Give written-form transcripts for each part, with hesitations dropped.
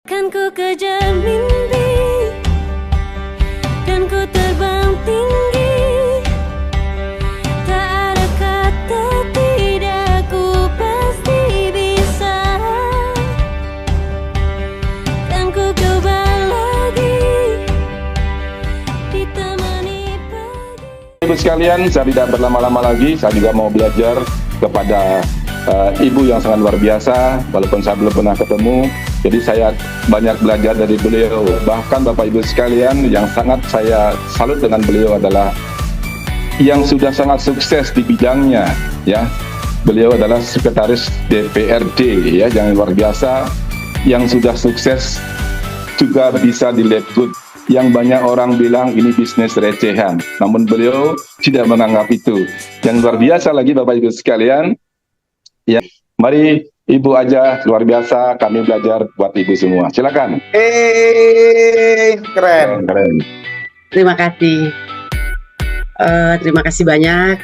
Kan ku kejar mimpi, kan ku terbang tinggi, tak ada kata tidak, ku pasti bisa. Kan ku coba lagi, ditemani pagi. Ibu sekalian, saya tidak berlama-lama lagi, saya juga mau belajar kepada ibu yang sangat luar biasa, walaupun saya belum pernah ketemu. Jadi saya banyak belajar dari beliau. Bahkan Bapak Ibu sekalian, yang sangat saya salut dengan beliau adalah yang sudah sangat sukses di bidangnya, ya. Beliau adalah sekretaris DPRD, ya, yang luar biasa, yang sudah sukses juga bisa di Lebgut, yang banyak orang bilang ini bisnis recehan. Namun beliau tidak menganggap itu. Yang luar biasa lagi Bapak Ibu sekalian, ya, mari Ibu aja luar biasa, kami belajar buat Ibu semua. Silakan. Keren. Terima kasih. Terima kasih banyak.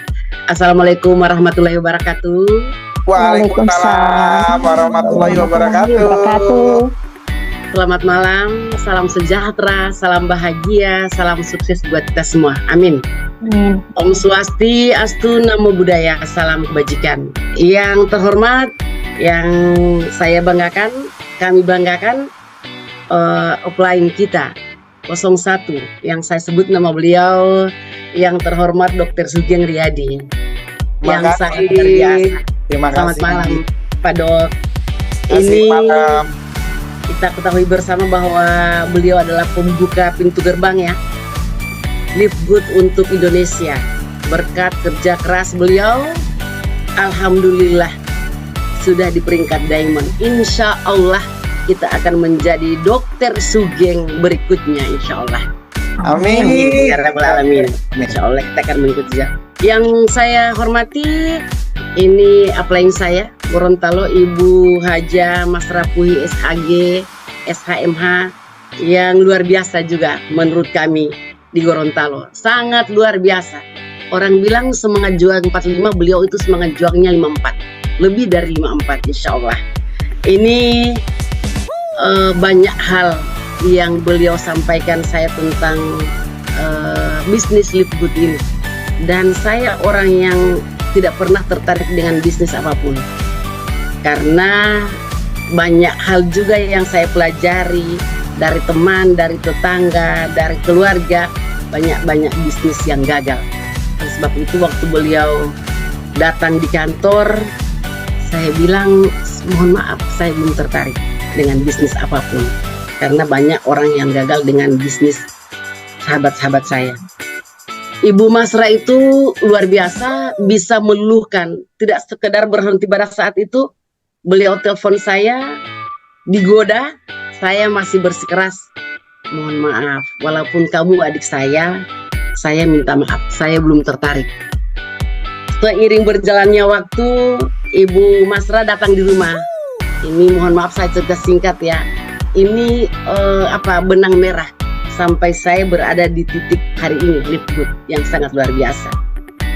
Assalamualaikum warahmatullahi wabarakatuh. Waalaikumsalam warahmatullahi wabarakatuh. Selamat malam, salam sejahtera, salam bahagia, salam sukses buat kita semua. Amin. Om Swastiastu, Namo Buddhaya, salam kebajikan. Yang terhormat, yang saya banggakan, kami banggakan, offline kita 01 yang saya sebut nama beliau, yang terhormat Dr. Sugeng Riyadi, yang sangat luar biasa. Terima kasih. Selamat malam Pak Dok. Ini Ini kita ketahui bersama bahwa beliau adalah pembuka pintu gerbang, ya, Lebgut untuk Indonesia. Berkat kerja keras beliau, alhamdulillah sudah di peringkat diamond. Insya Allah kita akan menjadi Dr. Sugeng berikutnya, insya Allah. Amin. Ya Rabbal Alamin. Insya Allah kita akan mengikuti. Yang saya hormati, ini upline saya, Gorontalo, Ibu Haja Masrapuhi SHG, SHMH, yang luar biasa juga menurut kami di Gorontalo. Sangat luar biasa. Orang bilang semangat juang 45, beliau itu semangat juangnya 54. Lebih dari 54, insya Allah. Ini banyak hal yang beliau sampaikan saya tentang bisnis Lebgut ini. Dan saya orang yang tidak pernah tertarik dengan bisnis apapun. Karena banyak hal juga yang saya pelajari dari teman, dari tetangga, dari keluarga. Banyak bisnis yang gagal. Oleh sebab itu waktu beliau datang di kantor, saya bilang, mohon maaf, saya belum tertarik dengan bisnis apapun. Karena banyak orang yang gagal dengan bisnis sahabat-sahabat saya. Ibu Masra itu luar biasa, bisa meluluhkan. Tidak sekedar berhenti pada saat itu, beliau telepon saya, digoda, saya masih bersikeras. Mohon maaf, walaupun kamu adik saya minta maaf, saya belum tertarik. Seiring berjalannya waktu, Ibu Masra datang di rumah. Ini mohon maaf saya cerita singkat, ya. Ini benang merah sampai saya berada di titik hari ini Lebgut yang sangat luar biasa.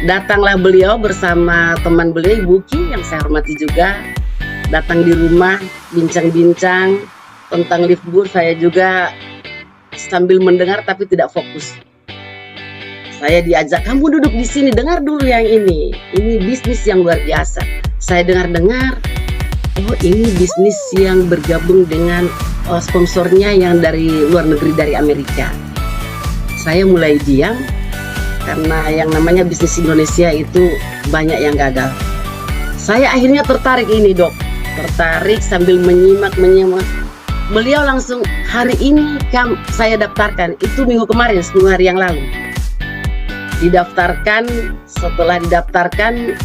Datanglah beliau bersama teman beliau, Ibu Ki, yang saya hormati juga. Datang di rumah, bincang-bincang tentang Lebgut. Saya juga sambil mendengar tapi tidak fokus. Saya diajak, kamu duduk di sini, dengar dulu yang ini. Ini bisnis yang luar biasa. Saya dengar-dengar, oh ini bisnis yang bergabung dengan sponsornya yang dari luar negeri, dari Amerika. Saya mulai diam, karena yang namanya bisnis Indonesia itu banyak yang gagal. Saya akhirnya tertarik ini, Dok. Tertarik sambil menyimak. Beliau langsung, hari ini saya daftarkan. Itu minggu kemarin, 10 hari yang lalu. Didaftarkan, setelah didaftarkan,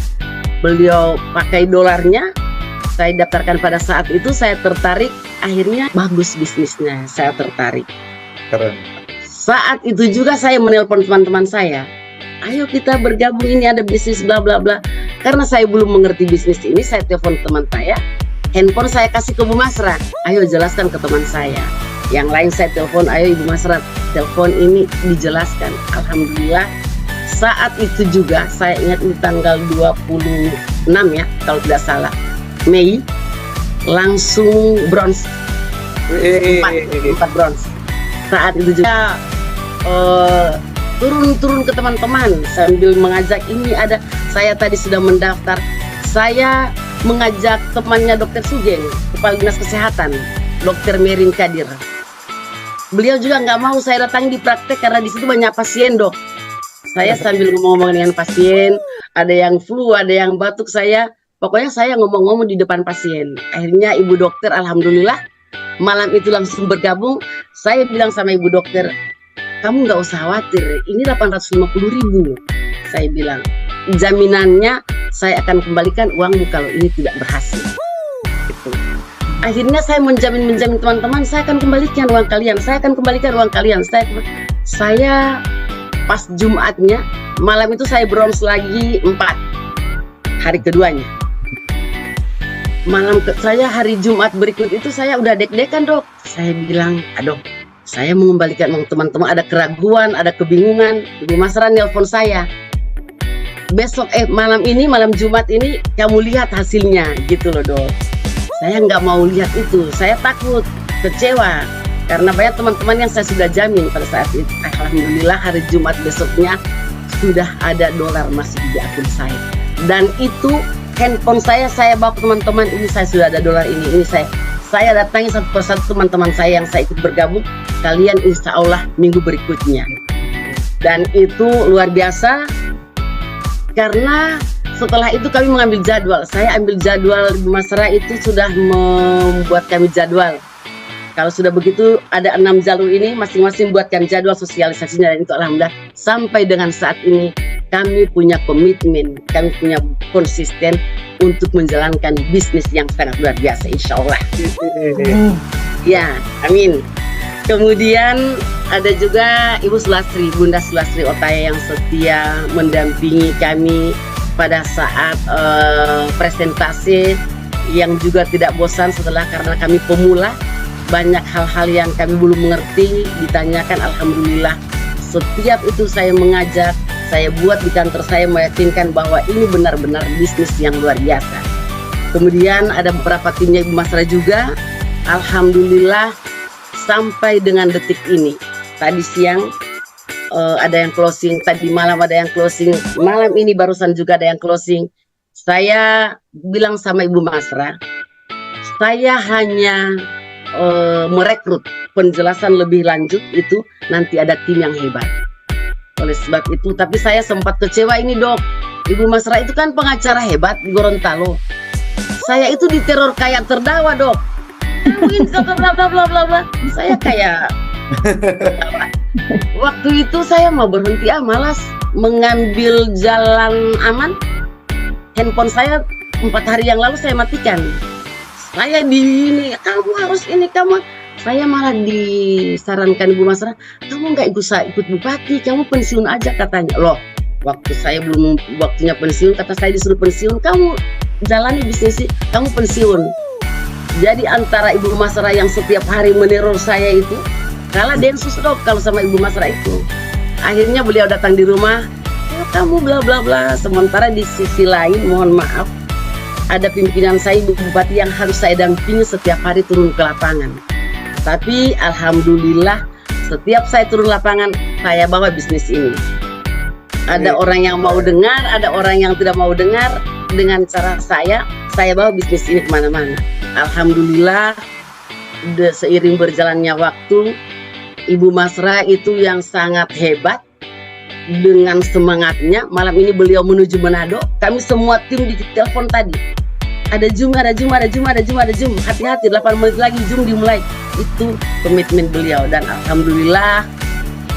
beliau pakai dolarnya. Saya daftarkan pada saat itu, saya tertarik. Akhirnya bagus bisnisnya, saya tertarik. Keren. Saat itu juga saya menelpon teman-teman saya, ayo kita bergabung, ini ada bisnis bla bla bla. Karena saya belum mengerti bisnis ini, saya telepon teman saya. Handphone saya kasih ke Bu Masra, ayo jelaskan ke teman saya. Yang lain saya telepon, ayo Ibu Masra, telepon ini dijelaskan. Alhamdulillah, saat itu juga saya ingat ini tanggal 26 ya, kalau tidak salah, Mei, langsung bronze. empat bronze. Saat itu juga turun ke teman-teman sambil mengajak, ini ada, saya tadi sudah mendaftar, saya mengajak temannya Dokter Sugeng, Kepala Dinas Kesehatan, Dokter Merin Kadir. Beliau juga nggak mau saya datang di praktek karena di situ banyak pasien, Dok. Saya sambil ngomong-ngomong dengan pasien, ada yang flu, ada yang batuk, pokoknya saya ngomong-ngomong di depan pasien. Akhirnya Ibu Dokter, alhamdulillah, malam itu langsung bergabung. Saya bilang sama Ibu Dokter, kamu nggak usah khawatir, ini 850.000. Saya bilang, jaminannya saya akan kembalikan uangmu kalau ini tidak berhasil. Gitu. Akhirnya saya menjamin teman-teman, saya akan kembalikan uang kalian, Saya pas Jumatnya, malam itu saya bronze lagi 4, hari keduanya. Saya hari Jumat berikut itu saya udah deg-degan, Dok. Saya bilang, aduh, saya mengembalikan uang teman-teman, ada keraguan, ada kebingungan. Ibu Masra nelpon saya, besok malam Jumat ini kamu lihat hasilnya, gitu loh, Dok. Saya nggak mau lihat itu, saya takut, kecewa, karena banyak teman-teman yang saya sudah jamin pada saat itu. Alhamdulillah hari Jumat besoknya sudah ada dolar masuk di akun saya, dan itu handphone saya bawa ke teman-teman, ini saya sudah ada dolar ini saya datangi satu persatu teman-teman saya yang saya ikut bergabung, kalian insya Allah minggu berikutnya. Dan itu luar biasa, karena setelah itu kami mengambil jadwal. Saya ambil jadwal, Ibu Masra itu sudah membuat kami jadwal. Kalau sudah begitu ada 6 jalur ini, masing-masing buatkan jadwal sosialisasinya, dan itu alhamdulillah sampai dengan saat ini kami punya komitmen, kami punya konsisten untuk menjalankan bisnis yang sangat luar biasa, insya Allah. Ya, amin. Kemudian ada juga Ibu Sulastri, Bunda Sulastri Otaya yang setia mendampingi kami pada saat presentasi, yang juga tidak bosan karena kami pemula, banyak hal-hal yang kami belum mengerti ditanyakan. Alhamdulillah setiap itu saya mengajak, saya buat di kantor saya, meyakinkan bahwa ini benar-benar bisnis yang luar biasa. Kemudian ada beberapa timnya Ibu Masra juga, alhamdulillah sampai dengan detik ini. Tadi siang ada yang closing, tadi malam ada yang closing, malam ini barusan juga ada yang closing. Saya bilang sama Ibu Masra, saya hanya merekrut, penjelasan lebih lanjut itu nanti ada tim yang hebat. Oleh sebab itu, tapi saya sempat kecewa ini, Dok. Ibu Masra itu kan pengacara hebat di Gorontalo. Saya itu diteror kayak terdakwa, Dok. Bla bla bla bla bla. Saya kayak waktu itu saya mau berhenti, malas, mengambil jalan aman. Handphone saya 4 hari yang lalu saya matikan. Saya kamu harus ini, kamu. Saya malah disarankan Ibu Masra, kamu nggak ikut bupati, kamu pensiun aja katanya. Loh, waktu saya belum waktunya pensiun, kata saya disuruh pensiun, kamu jalani bisnis, kamu pensiun. Jadi antara Ibu Masra yang setiap hari meneror saya itu, kalah Densus, Dok, kalau sama Ibu Masra itu. Akhirnya beliau datang di rumah, kamu bla bla bla. Sementara di sisi lain, mohon maaf, ada pimpinan saya, Ibu Bupati, yang harus saya dampingi setiap hari turun ke lapangan. Tapi alhamdulillah setiap saya turun lapangan, saya bawa bisnis ini. Ada orang yang mau dengar, ada orang yang tidak mau dengar. Dengan cara saya bawa bisnis ini kemana-mana. Alhamdulillah seiring berjalannya waktu, Ibu Masra itu yang sangat hebat. Dengan semangatnya, malam ini beliau menuju Manado. Kami semua tim di telepon tadi. Ada Zoom. Hati-hati, 8 menit lagi Zoom dimulai. Itu komitmen beliau, dan alhamdulillah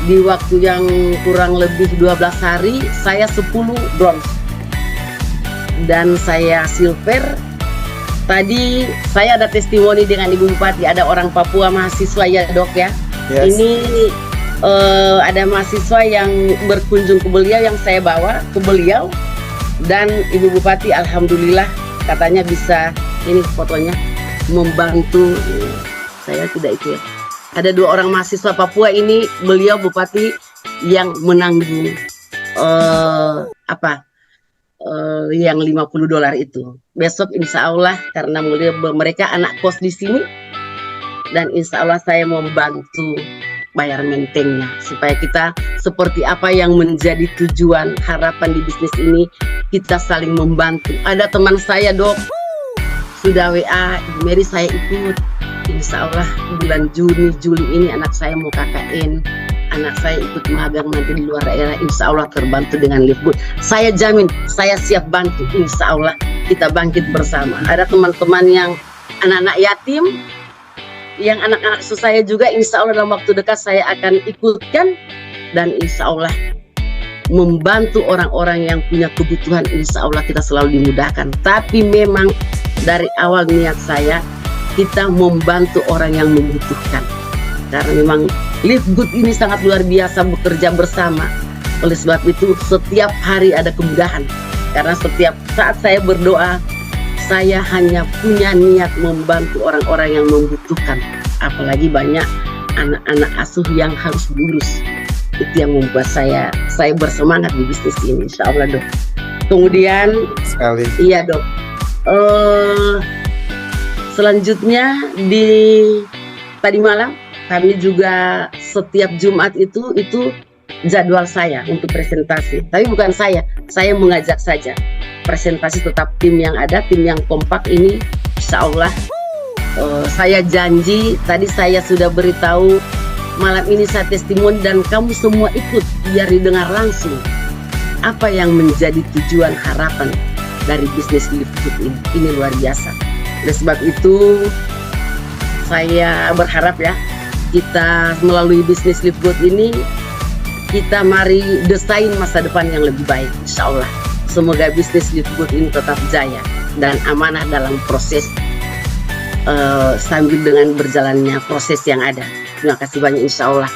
di waktu yang kurang lebih 12 hari saya 10 bronze dan saya silver. Tadi saya ada testimoni dengan Ibu Bupati, ada orang Papua mahasiswa ya, Dok ya. Yes. Ini ada mahasiswa yang berkunjung ke beliau, yang saya bawa ke beliau, dan Ibu Bupati alhamdulillah katanya bisa, ini fotonya, membantu. Saya tidak itu ya. Ada 2 orang mahasiswa Papua ini, beliau Bupati yang menanggung yang $50 itu. Besok insya Allah, karena mereka anak kos di sini, dan insya Allah saya membantu bayar maintenance supaya kita seperti apa yang menjadi tujuan harapan di bisnis ini, kita saling membantu. Ada teman saya dok sudah WA, Mary saya ikut, insya Allah bulan Juni Juli ini anak saya mau KKN, anak saya ikut magang nanti di luar daerah, insya Allah terbantu dengan Liftgood. Saya jamin saya siap bantu, insya Allah kita bangkit bersama. Ada teman-teman yang anak-anak yatim, yang anak-anak asuh saya juga, insya Allah dalam waktu dekat saya akan ikutkan, dan insya Allah membantu orang-orang yang punya kebutuhan, insya Allah kita selalu dimudahkan. Tapi memang dari awal niat saya, kita membantu orang yang membutuhkan, karena memang Liftgood ini sangat luar biasa bekerja bersama. Oleh sebab itu setiap hari ada kemudahan, karena setiap saat saya berdoa, saya hanya punya niat membantu orang-orang yang membutuhkan. Apalagi banyak anak-anak asuh yang harus lulus. Itu yang membuat saya bersemangat di bisnis ini, insya Allah dok. Kemudian Sekali. iya dok, selanjutnya di tadi malam kami juga setiap Jumat itu jadwal saya untuk presentasi. Tapi bukan saya mengajak saja. Presentasi tetap tim yang ada, tim yang kompak ini, insya Allah saya janji. Tadi saya sudah beritahu malam ini saya testimoni dan kamu semua ikut biar didengar langsung apa yang menjadi tujuan harapan dari bisnis Liftgood ini. Ini luar biasa. Oleh sebab itu saya berharap ya, kita melalui bisnis Liftgood ini, kita mari desain masa depan yang lebih baik, insya Allah. Semoga bisnis Liftgood ini tetap jaya dan amanah dalam proses sambil dengan berjalannya proses yang ada. Terima kasih banyak, insya Allah.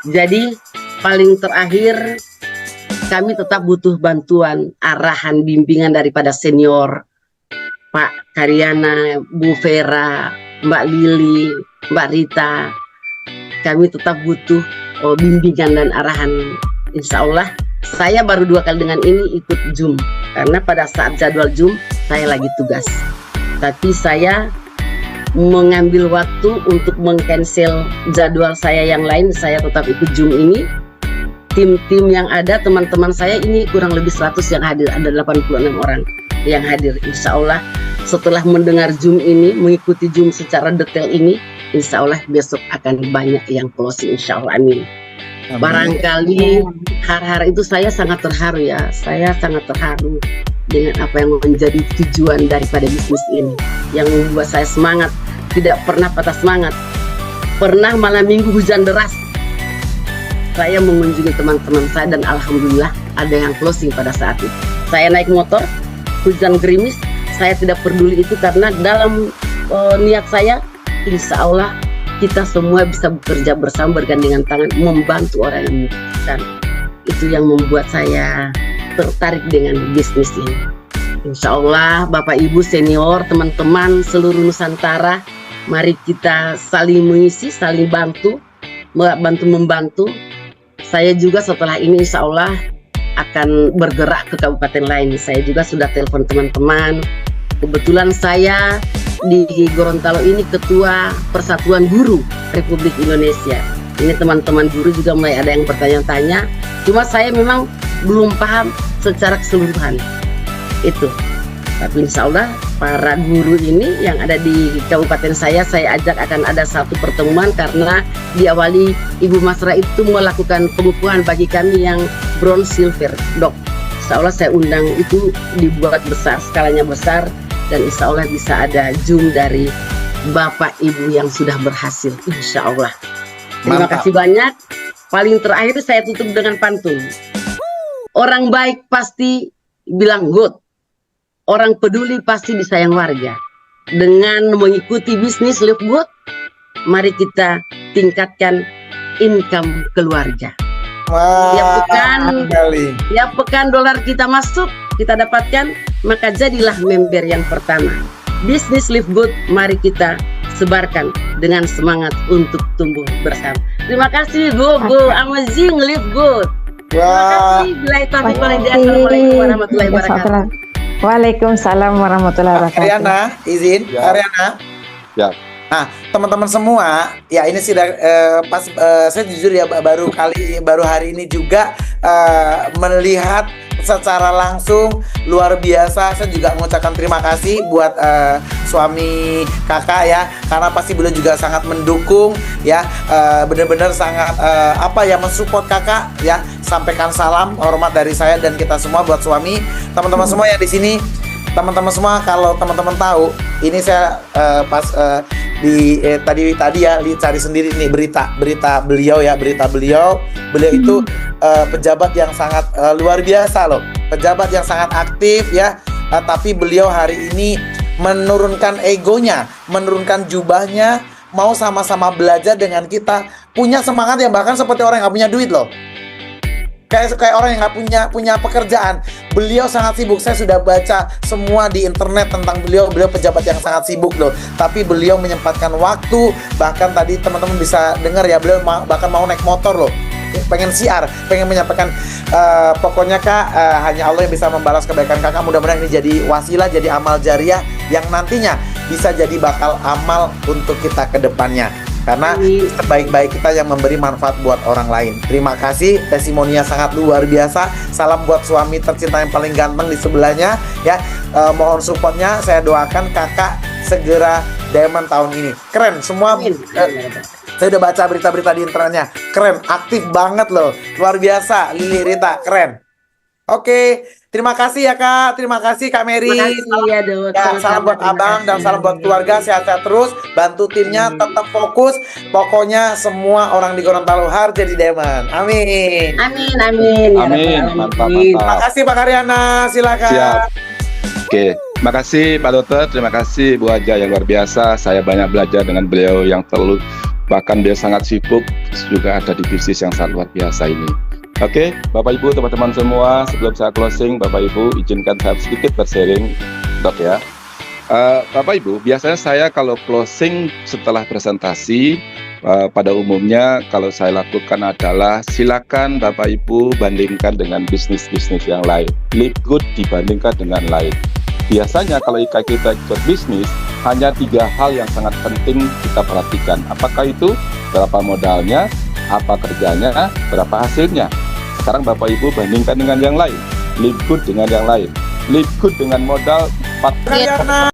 Jadi paling terakhir, kami tetap butuh bantuan, arahan, bimbingan daripada senior, Pak Karyana, Bu Vera, Mbak Lili, Mbak Rita. Kami tetap butuh bimbingan dan arahan, insya Allah. Saya baru 2 kali dengan ini ikut Zoom, karena pada saat jadwal Zoom saya lagi tugas. Tapi saya mengambil waktu untuk meng-cancel jadwal saya yang lain, saya tetap ikut Zoom ini. Tim-tim yang ada, teman-teman saya ini kurang lebih 100 yang hadir, ada 86 orang yang hadir. Insya Allah setelah mendengar Zoom ini, mengikuti Zoom secara detail ini, insya Allah besok akan banyak yang closing, insya Allah, amin. Barangkali hari-hari itu saya sangat terharu ya, saya sangat terharu dengan apa yang menjadi tujuan daripada bisnis ini, yang membuat saya semangat, tidak pernah patah semangat. Pernah malam minggu hujan deras, saya mengunjungi teman-teman saya dan alhamdulillah ada yang closing pada saat itu. Saya naik motor, hujan gerimis, saya tidak peduli itu, karena dalam niat saya, insya Allah kita semua bisa bekerja bersama, bergandengan tangan, membantu orang yang membutuhkan. Itu yang membuat saya tertarik dengan bisnis ini. Insya Allah Bapak Ibu senior, teman-teman seluruh Nusantara, mari kita saling mengisi, saling membantu. Saya juga setelah ini insya Allah akan bergerak ke kabupaten lain. Saya juga sudah telepon teman-teman. Kebetulan saya di Gorontalo ini Ketua Persatuan Guru Republik Indonesia. Ini teman-teman guru juga mulai ada yang bertanya-tanya. Cuma saya memang belum paham secara keseluruhan itu. Tapi insya Allah para guru ini yang ada di kabupaten saya ajak akan ada satu pertemuan, karena diawali Ibu Masra itu melakukan pengukuhan bagi kami yang bronze, silver, dok. Insya Allah saya undang, itu dibuat besar, skalanya besar, dan insya Allah bisa ada Zoom dari Bapak Ibu yang sudah berhasil, insya Allah. Terima kasih banyak. Paling terakhir saya tutup dengan pantun. Orang baik pasti bilang good. Orang peduli pasti disayang warga. Dengan mengikuti bisnis Liftgood, mari kita tingkatkan income keluarga. Tiap pekan dolar kita masuk, kita dapatkan, maka jadilah member yang pertama. Bisnis Liftgood, mari kita sebarkan dengan semangat untuk tumbuh bersama. Terima kasih Go Amazing Liftgood. Terima kasih. Assalamualaikum warahmatullahi wabarakatuh. Waalaikumsalam warahmatullahi wabarakatuh. Ariana, izin. Ya. Ariana. Ya. Nah, teman-teman semua, ya ini sih saya jujur ya baru hari ini juga melihat secara langsung luar biasa. Saya juga mengucapkan terima kasih buat suami kakak ya, karena pasti beliau juga sangat mendukung ya, benar-benar sangat mensupport kakak ya. Sampaikan salam hormat dari saya dan kita semua buat suami. Teman-teman semua yang di sini, teman-teman semua, kalau teman-teman tahu, ini saya tadi ya cari sendiri nih berita beliau itu pejabat yang sangat luar biasa loh, pejabat yang sangat aktif ya, tapi beliau hari ini menurunkan egonya, menurunkan jubahnya, mau sama-sama belajar dengan kita, punya semangat yang bahkan seperti orang yang gak punya duit loh. Kayak orang yang nggak punya pekerjaan. Beliau sangat sibuk. Saya sudah baca semua di internet tentang beliau. Beliau pejabat yang sangat sibuk loh. Tapi beliau menyempatkan waktu. Bahkan tadi teman-teman bisa dengar ya, beliau bahkan mau naik motor loh. Pengen siar, pengen menyampaikan. Pokoknya kak, hanya Allah yang bisa membalas kebaikan kakak. Mudah-mudahan ini jadi wasilah, jadi amal jariah yang nantinya bisa jadi bakal amal untuk kita ke depannya. Karena sebaik-baik kita yang memberi manfaat buat orang lain. Terima kasih, testimoninya sangat luar biasa. Salam buat suami tercinta yang paling ganteng di sebelahnya ya. Mohon supportnya, saya doakan kakak segera diamond tahun ini. Keren semua. Saya udah baca berita-berita di internetnya. Keren, aktif banget loh. Luar biasa, Lili Rita, keren. Oke, terima kasih ya kak, terima kasih Kak Mary. Terima kasih ya Dut. Salam buat abang dan salam buat keluarga, sehat-sehat terus, bantu timnya, tetap fokus. Pokoknya semua orang di Gorontalo harus jadi diamond. Amin. Amin. Mantap. Terima kasih Pak Karyana, silakan. Siap. Oke, terima kasih Pak Dokter, terima kasih Bu Haja yang luar biasa. Saya banyak belajar dengan beliau yang bahkan dia sangat sibuk, juga ada di bisnis yang sangat luar biasa ini. Oke, Bapak Ibu, teman-teman semua, sebelum saya closing, Bapak Ibu izinkan saya sedikit bersharing, Dok ya. Bapak Ibu, biasanya saya kalau closing setelah presentasi, pada umumnya kalau saya lakukan adalah silakan Bapak Ibu bandingkan dengan bisnis-bisnis yang lain. Live good dibandingkan dengan lain. Biasanya kalau kita ikut bisnis, hanya 3 hal yang sangat penting kita perhatikan. Apakah itu? Berapa modalnya? Apa kerjanya? Berapa hasilnya? Sekarang Bapak Ibu bandingkan dengan yang lain. Live good dengan yang lain. Live good dengan modal 4